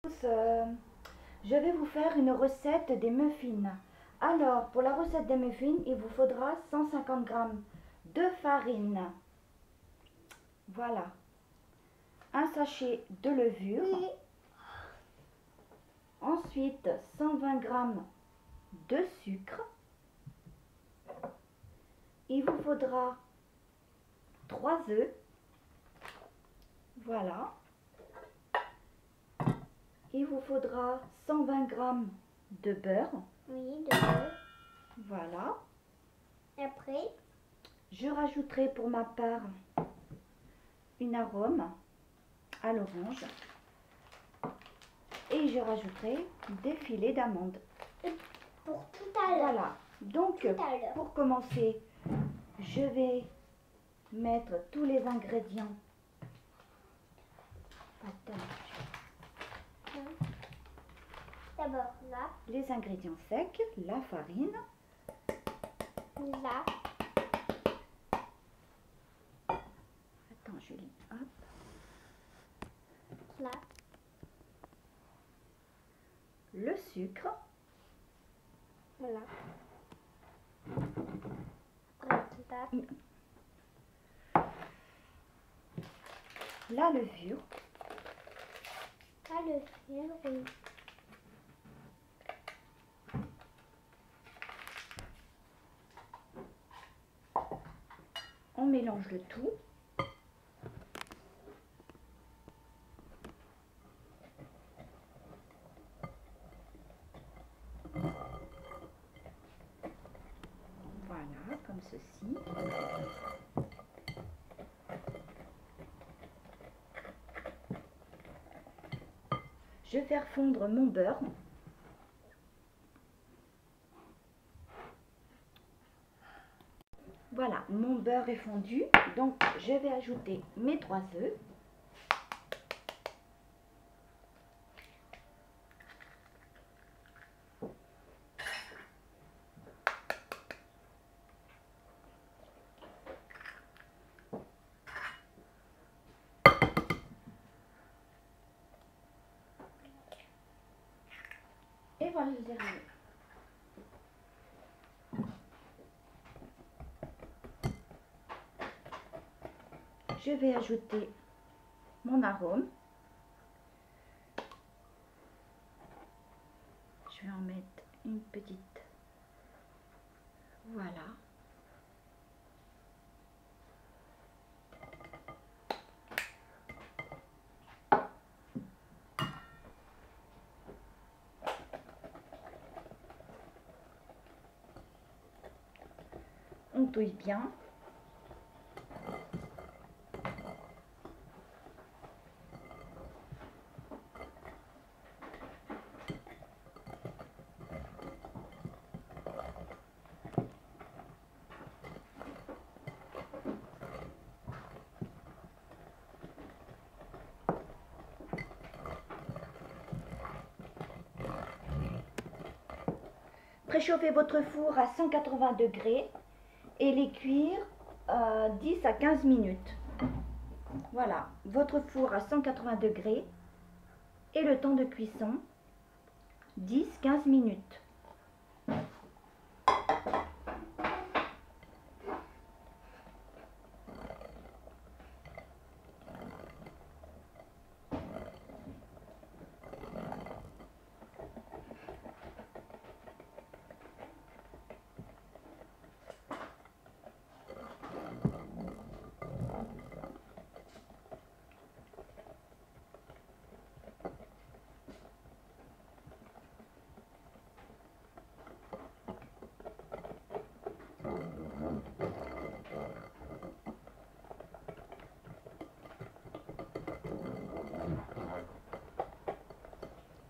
Je vais vous faire une recette des muffins. Alors, pour la recette des muffins, il vous faudra 150 g de farine. Voilà. Un sachet de levure. Ensuite, 120 g de sucre. Il vous faudra 3 œufs. Voilà. Il vous faudra 120 g de beurre. Oui, de beurre. Voilà. Et après, je rajouterai pour ma part une arôme à l'orange. Et je rajouterai des filets d'amandes. Pour tout à l'heure. Voilà. Donc, pour commencer, je vais mettre tous les ingrédients. D'abord là. Les ingrédients secs, la farine. Là. Attends, Julie. Hop. Là. Le sucre. Voilà. Après là. La levure. La levure, oui. On mélange le tout. Voilà, comme ceci. Je vais faire fondre mon beurre. Voilà, mon beurre est fondu. Donc, je vais ajouter mes 3 œufs. Et voilà, je les ai remis. Je vais ajouter mon arôme. Je vais en mettre une petite. Voilà. On touille bien. Préchauffez votre four à 180 degrés et les cuire 10 à 15 minutes. Voilà, votre four à 180 degrés et le temps de cuisson 10-15 minutes.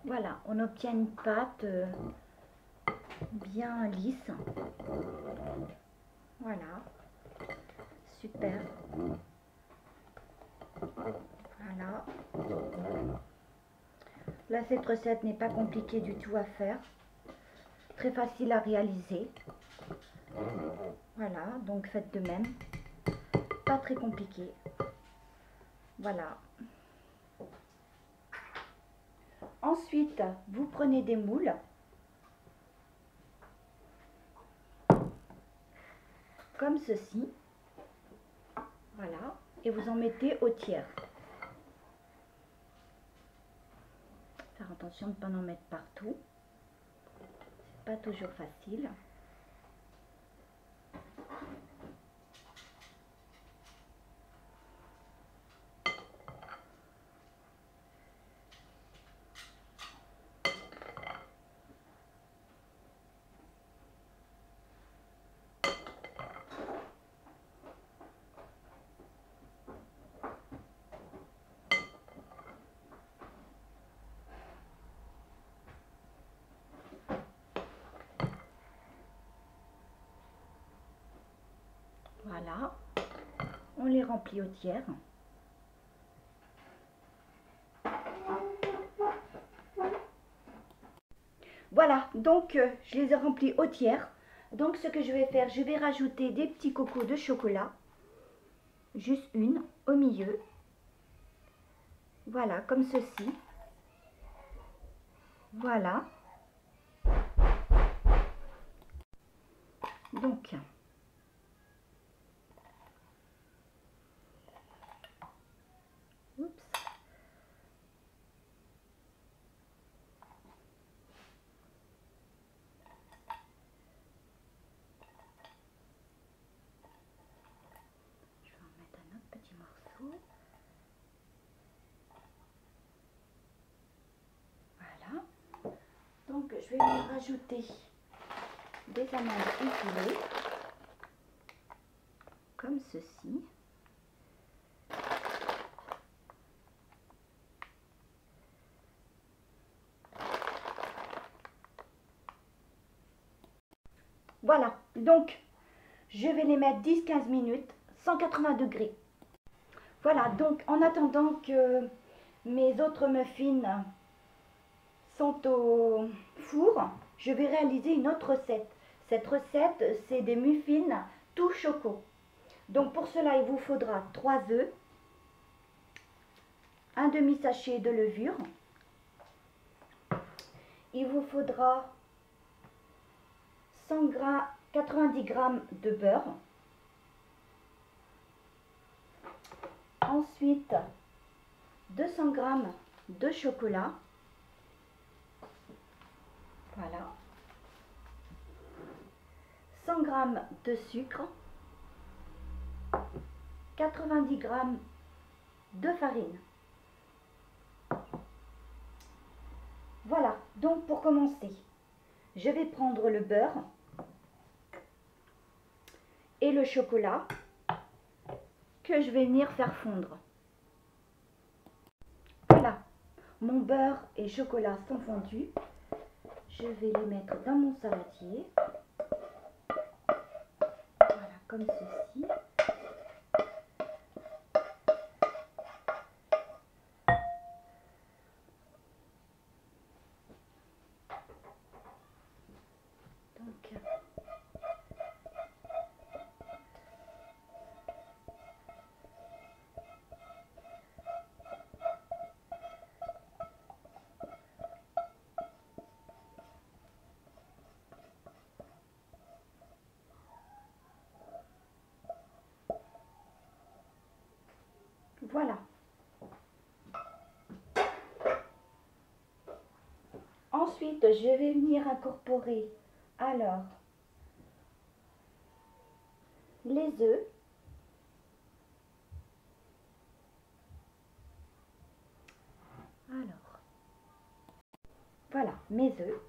Voilà, on obtient une pâte bien lisse. Voilà, super. Voilà. Là, cette recette n'est pas compliquée du tout à faire. Très facile à réaliser. Voilà, donc faites de même. Pas très compliqué. Voilà. Ensuite, vous prenez des moules. Comme ceci. Voilà. Et vous en mettez au tiers. Faire attention de ne pas en mettre partout. C'est pas toujours facile. Voilà, on les remplit au tiers. Voilà, donc je les ai remplis au tiers. Donc ce que je vais faire, je vais rajouter des petits cocos de chocolat. Juste une au milieu. Voilà, comme ceci. Voilà. Donc, oups. Je vais en mettre un autre petit morceau. Voilà. Donc, je vais lui rajouter des amandes épilées. Comme ceci. Voilà, donc je vais les mettre 10-15 minutes, 180 degrés. Voilà, donc en attendant que mes autres muffins sont au four, je vais réaliser une autre recette. Cette recette, c'est des muffins tout choco. Donc pour cela, il vous faudra 3 œufs, un demi-sachet de levure, il vous faudra 90 g de beurre. Ensuite, 200 g de chocolat. Voilà. 100 g de sucre. 90 g de farine. Voilà, donc pour commencer, je vais prendre le beurre et le chocolat que je vais venir faire fondre. Voilà, mon beurre et chocolat sont fondus. Je vais les mettre dans mon saladier. Voilà, comme ceci. Donc, voilà. Ensuite, je vais venir incorporer alors les œufs. Alors, voilà mes œufs.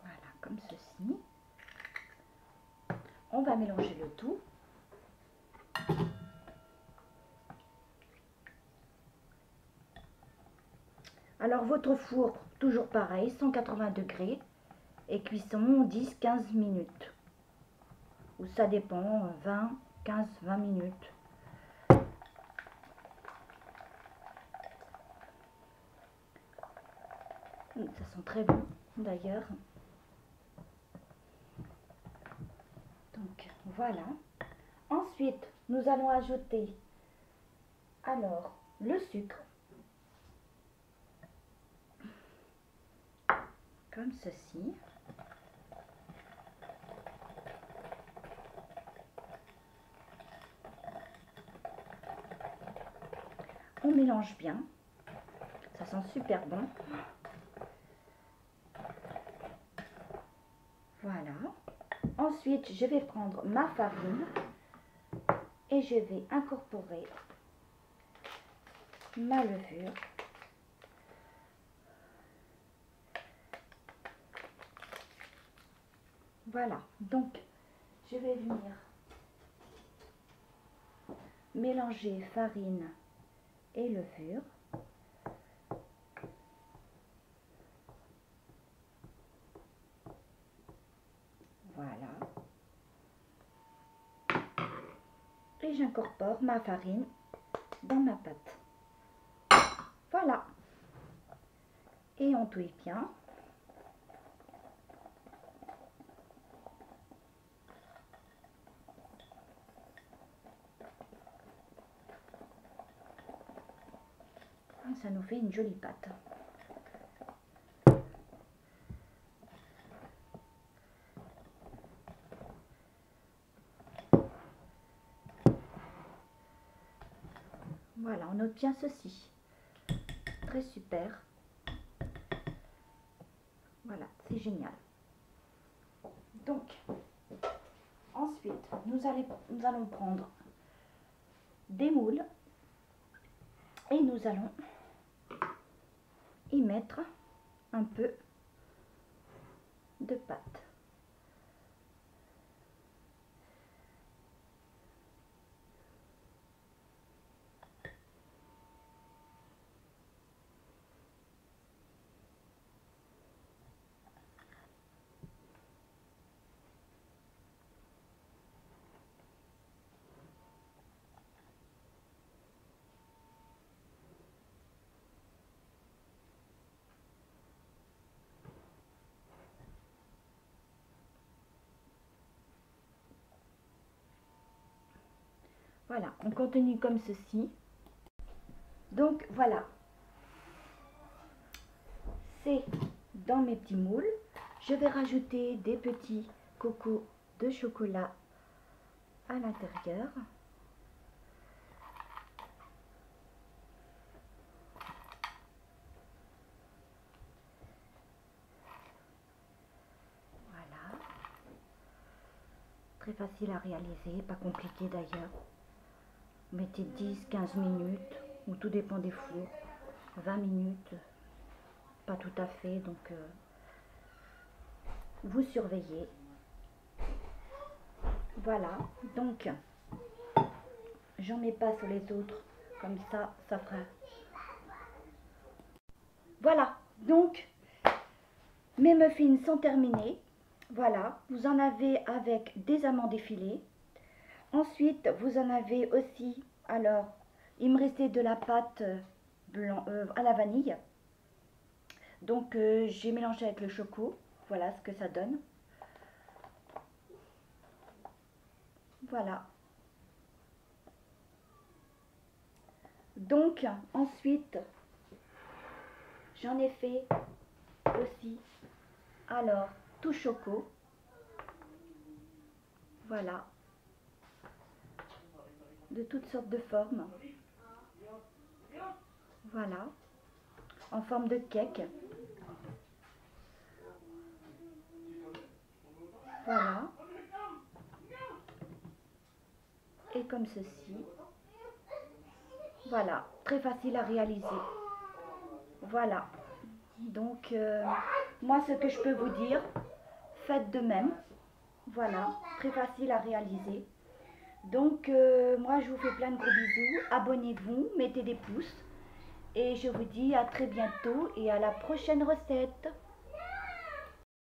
Voilà, comme ceci. On va mélanger le tout. Alors votre four, toujours pareil, 180 degrés et cuisson 10-15 minutes. Ou ça dépend, 20, 15, 20 minutes. Ça sent très bon d'ailleurs. Donc voilà. Ensuite, nous allons ajouter alors le sucre. Comme ceci. On mélange bien. Ça sent super bon. Voilà. Ensuite, je vais prendre ma farine et je vais incorporer ma levure. Voilà. Donc, je vais venir mélanger farine et levure. Voilà. Et j'incorpore ma farine dans ma pâte. Voilà. Et on touille bien. Ça nous fait une jolie pâte. Voilà, on obtient ceci. Très super. Voilà, c'est génial. Donc, ensuite, nous allons prendre des moules et nous allons y mettre un peu de pâte. Voilà, on continue comme ceci. Donc voilà, c'est dans mes petits moules. Je vais rajouter des petits cocos de chocolat à l'intérieur. Voilà. Très facile à réaliser, pas compliqué d'ailleurs. Mettez 10-15 minutes, ou tout dépend des fours. 20 minutes, pas tout à fait, donc vous surveillez. Voilà, donc j'en mets pas sur les autres, comme ça, ça fera. Voilà, donc mes muffins sont terminés. Voilà, vous en avez avec des amandes effilées. Ensuite, vous en avez aussi, alors, il me restait de la pâte blanc, à la vanille. Donc, j'ai mélangé avec le choco. Voilà ce que ça donne. Voilà. Donc, ensuite, j'en ai fait aussi, alors, tout choco. Voilà. De toutes sortes de formes. Voilà. En forme de cake. Voilà. Et comme ceci. Voilà. Très facile à réaliser. Voilà. Donc, moi, ce que je peux vous dire, faites de même. Voilà. Très facile à réaliser. Donc, moi, je vous fais plein de gros bisous. Abonnez-vous, mettez des pouces. Et je vous dis à très bientôt et à la prochaine recette.